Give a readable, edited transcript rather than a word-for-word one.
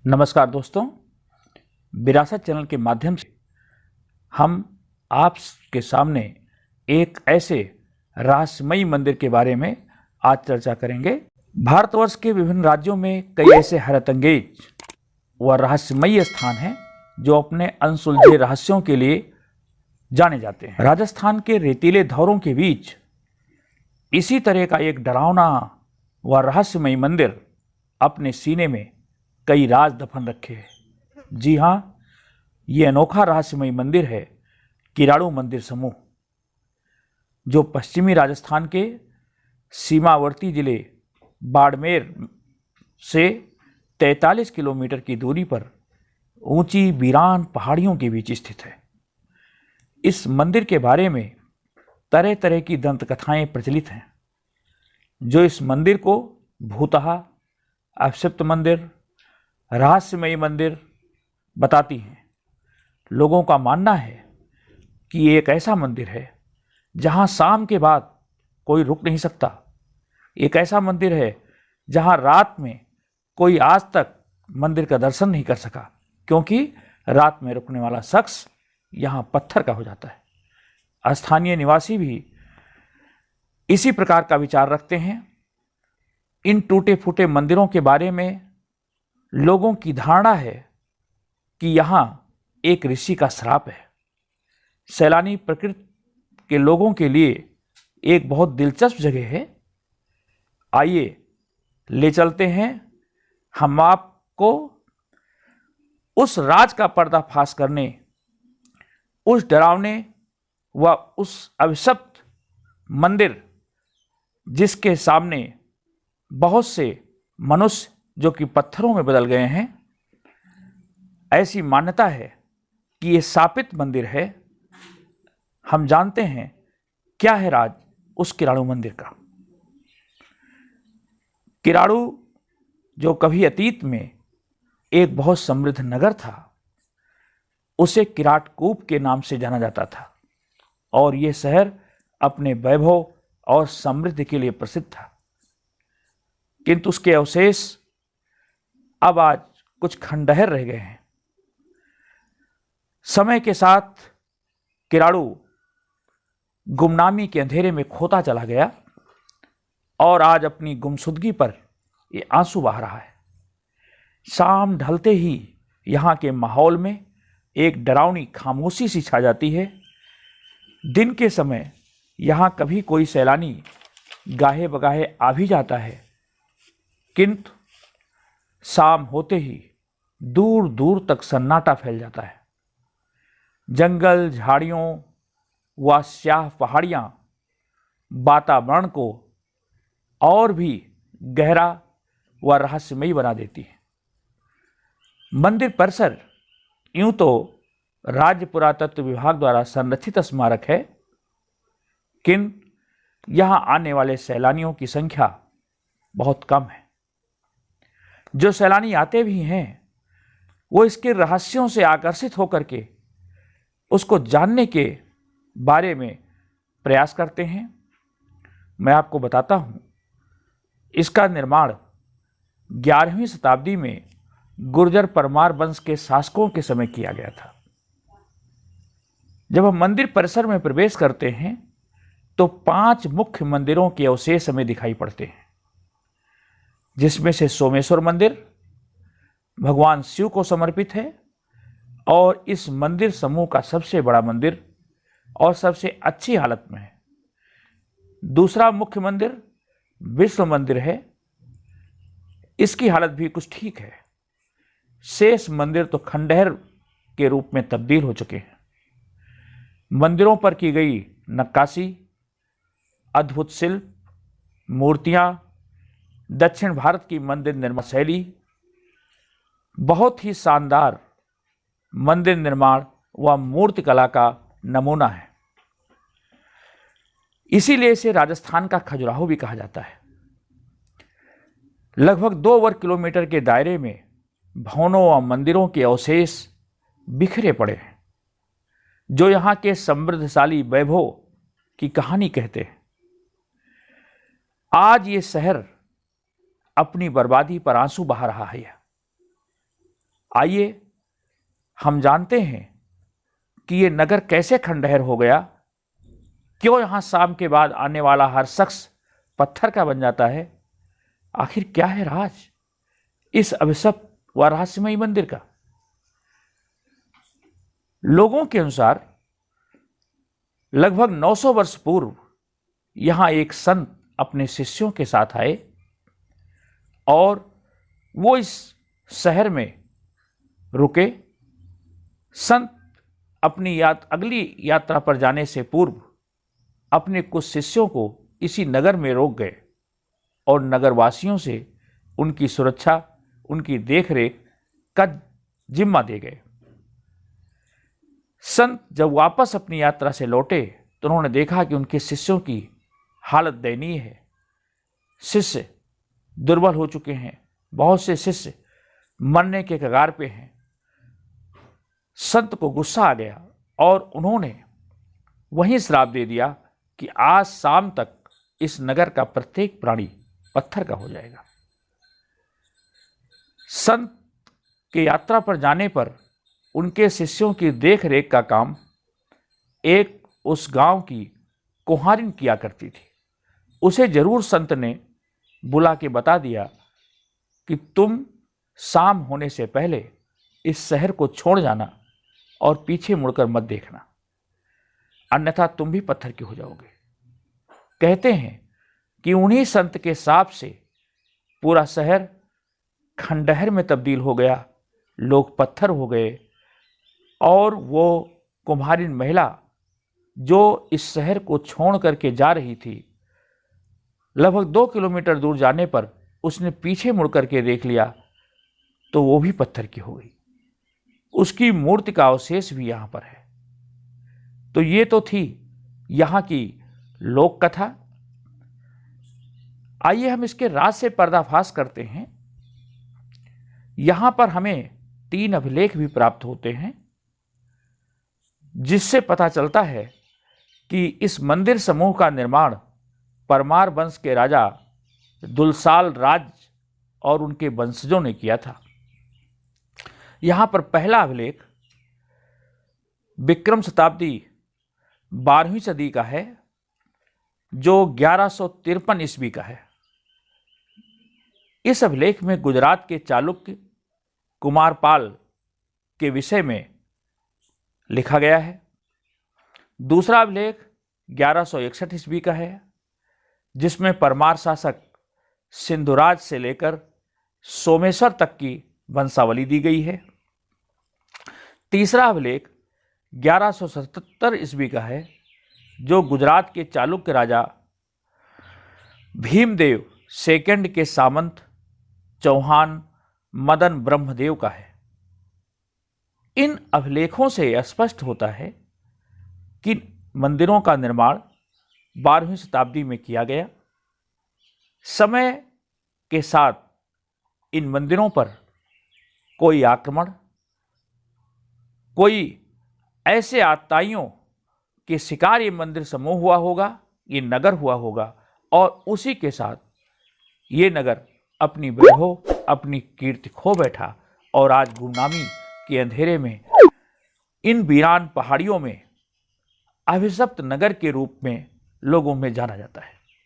नमस्कार दोस्तों, विरासत चैनल के माध्यम से हम आपके सामने एक ऐसे रहस्यमयी मंदिर के बारे में आज चर्चा करेंगे। भारतवर्ष के विभिन्न राज्यों में कई ऐसे हैरतअंगेज व रहस्यमयी स्थान हैं जो अपने अनसुलझे रहस्यों के लिए जाने जाते हैं। राजस्थान के रेतीले धौरों के बीच इसी तरह का एक डरावना व रहस्यमयी मंदिर अपने सीने में कई राज दफन रखे हैं। जी हाँ, ये अनोखा रहस्यमयी मंदिर है किराड़ू मंदिर समूह, जो पश्चिमी राजस्थान के सीमावर्ती जिले बाड़मेर से 43 किलोमीटर की दूरी पर ऊंची वीरान पहाड़ियों के बीच स्थित है। इस मंदिर के बारे में तरह तरह की दंत कथाएं प्रचलित हैं, जो इस मंदिर को भूतहा, अभिशप्त मंदिर, रहस्यमयी मंदिर बताती हैं। लोगों का मानना है कि ये एक ऐसा मंदिर है जहां शाम के बाद कोई रुक नहीं सकता। एक ऐसा मंदिर है जहां रात में कोई आज तक मंदिर का दर्शन नहीं कर सका, क्योंकि रात में रुकने वाला शख्स यहां पत्थर का हो जाता है। स्थानीय निवासी भी इसी प्रकार का विचार रखते हैं। इन टूटे फूटे मंदिरों के बारे में लोगों की धारणा है कि यहाँ एक ऋषि का श्राप है। सैलानी प्रकृति के लोगों के लिए एक बहुत दिलचस्प जगह है। आइए ले चलते हैं हम आपको उस राज का पर्दाफाश करने, उस डरावने व उस अभिशप्त मंदिर जिसके सामने बहुत से मनुष्य जो कि पत्थरों में बदल गए हैं। ऐसी मान्यता है कि ये शापित मंदिर है। हम जानते हैं क्या है राज उस किराड़ू मंदिर का। किराड़ू जो कभी अतीत में एक बहुत समृद्ध नगर था, उसे किराटकूप के नाम से जाना जाता था और ये शहर अपने वैभव और समृद्धि के लिए प्रसिद्ध था। किंतु उसके अवशेष अब आज कुछ खंडहर रह गए हैं। समय के साथ किराड़ू गुमनामी के अंधेरे में खोता चला गया और आज अपनी गुमशुदगी पर ये आंसू बहा रहा है। शाम ढलते ही यहाँ के माहौल में एक डरावनी खामोशी सी छा जाती है। दिन के समय यहाँ कभी कोई सैलानी गाहे बगाहे आ भी जाता है, किंतु शाम होते ही दूर दूर तक सन्नाटा फैल जाता है। जंगल, झाड़ियों व स्याह पहाड़ियाँ वातावरण को और भी गहरा व रहस्यमयी बना देती है। मंदिर परिसर यूं तो राज्य पुरातत्व विभाग द्वारा संरक्षित स्मारक है, किंतु यहाँ आने वाले सैलानियों की संख्या बहुत कम है। जो सैलानी आते भी हैं, वो इसके रहस्यों से आकर्षित होकर के उसको जानने के बारे में प्रयास करते हैं। मैं आपको बताता हूँ, इसका निर्माण 11वीं शताब्दी में गुर्जर परमार वंश के शासकों के समय किया गया था। जब हम मंदिर परिसर में प्रवेश करते हैं तो 5 मुख्य मंदिरों के अवशेष हमें दिखाई पड़ते हैं, जिसमें से सोमेश्वर मंदिर भगवान शिव को समर्पित है और इस मंदिर समूह का सबसे बड़ा मंदिर और सबसे अच्छी हालत में है। दूसरा मुख्य मंदिर विष्णु मंदिर है, इसकी हालत भी कुछ ठीक है। शेष मंदिर तो खंडहर के रूप में तब्दील हो चुके हैं। मंदिरों पर की गई नक्काशी, अद्भुत शिल्प, मूर्तियां, दक्षिण भारत की मंदिर निर्माण शैली बहुत ही शानदार मंदिर निर्माण व मूर्ति कला का नमूना है। इसीलिए इसे राजस्थान का खजुराहो भी कहा जाता है। लगभग 2 वर्ग किलोमीटर के दायरे में भवनों व मंदिरों के अवशेष बिखरे पड़े हैं, जो यहाँ के समृद्धशाली वैभव की कहानी कहते हैं। आज ये शहर अपनी बर्बादी पर आंसू बहा रहा है। आइए हम जानते हैं कि ये नगर कैसे खंडहर हो गया, क्यों यहाँ शाम के बाद आने वाला हर शख्स पत्थर का बन जाता है। आखिर क्या है राज इस अभिशप्त व रहस्यमयी मंदिर का। लोगों के अनुसार लगभग 900 वर्ष पूर्व यहाँ एक संत अपने शिष्यों के साथ आए और वो इस शहर में रुके। संत अपनी अगली यात्रा पर जाने से पूर्व अपने कुछ शिष्यों को इसी नगर में रोक गए और नगरवासियों से उनकी सुरक्षा, उनकी देखरेख का जिम्मा दे गए। संत जब वापस अपनी यात्रा से लौटे तो उन्होंने देखा कि उनके शिष्यों की हालत दयनीय है। शिष्य दुर्बल हो चुके हैं, बहुत से शिष्य मरने के कगार पे हैं। संत को गुस्सा आ गया और उन्होंने वहीं श्राप दे दिया कि आज शाम तक इस नगर का प्रत्येक प्राणी पत्थर का हो जाएगा। संत के यात्रा पर जाने पर उनके शिष्यों की देख रेख का काम एक उस गांव की कुम्हारिन किया करती थी। उसे जरूर संत ने बुला के बता दिया कि तुम शाम होने से पहले इस शहर को छोड़ जाना और पीछे मुड़कर मत देखना, अन्यथा तुम भी पत्थर के हो जाओगे। कहते हैं कि उन्हीं संत के शाप से पूरा शहर खंडहर में तब्दील हो गया, लोग पत्थर हो गए और वो कुम्हारिन महिला जो इस शहर को छोड़ करके जा रही थी, लगभग 2 किलोमीटर दूर जाने पर उसने पीछे मुड़ करके देख लिया तो वो भी पत्थर की हो गई। उसकी मूर्ति का अवशेष भी यहाँ पर है। तो ये तो थी यहाँ की लोक कथा। आइए हम इसके राज से पर्दाफाश करते हैं। यहाँ पर हमें 3 अभिलेख भी प्राप्त होते हैं जिससे पता चलता है कि इस मंदिर समूह का निर्माण परमार वंश के राजा दुलसाल राज और उनके वंशजों ने किया था। यहाँ पर पहला अभिलेख विक्रम शताब्दी 12वीं सदी का है जो 1153 ईस्वी का है। इस अभिलेख में गुजरात के चालुक्य कुमारपाल के विषय में लिखा गया है। दूसरा अभिलेख 1161 ईस्वी का है जिसमें परमार शासक सिंधुराज से लेकर सोमेश्वर तक की वंशावली दी गई है। तीसरा अभिलेख 1177 ईस्वी का है जो गुजरात के चालुक्य राजा भीमदेव सेकंड के सामंत चौहान मदन ब्रह्मदेव का है। इन अभिलेखों से स्पष्ट होता है कि मंदिरों का निर्माण 12वीं शताब्दी में किया गया। समय के साथ इन मंदिरों पर कोई आक्रमण, कोई ऐसे आतताइयों के शिकार ये मंदिर समूह हुआ होगा, ये नगर हुआ होगा और उसी के साथ ये नगर अपनी वैभव, अपनी कीर्ति खो बैठा और आज गुमनामी के अंधेरे में इन वीरान पहाड़ियों में अभिशप्त नगर के रूप में लोगों में जाना जाता है।